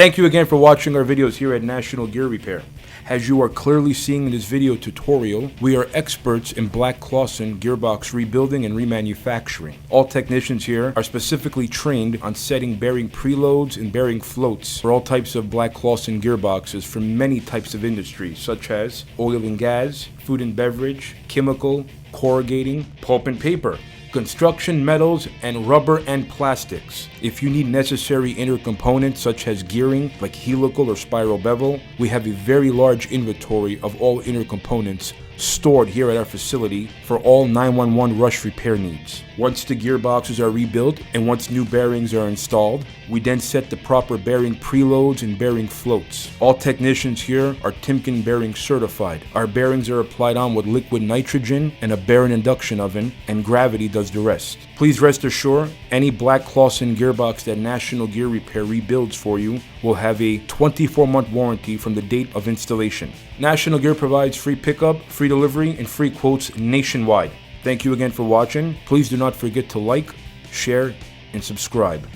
Thank you again for watching our videos here at National Gear Repair. As you are clearly seeing in this video tutorial, we are experts in black Clawson gearbox rebuilding and remanufacturing. All technicians here are specifically trained on setting bearing preloads and bearing floats for all types of black Clawson gearboxes from many types of industries, such as oil and gas, food and beverage, chemical, corrugating, pulp and paper, construction, metals, and rubber and plastics. If you need necessary inner components such as gearing like helical or spiral bevel, we have a very large inventory of all inner components stored here at our facility for all 911 rush repair needs. Once the gearboxes are rebuilt and once new bearings are installed, we then set the proper bearing preloads and bearing floats. All technicians here are Timken bearing certified. Our bearings are applied on with liquid nitrogen and a bearing induction oven, and gravity does the rest. Please rest assured, any black Clawson gearbox that National Gear Repair rebuilds for you will have a 24-month warranty from the date of installation. National Gear provides free pickup, free delivery, and free quotes nationwide. Thank you again for watching. Please do not forget to like, share, and subscribe.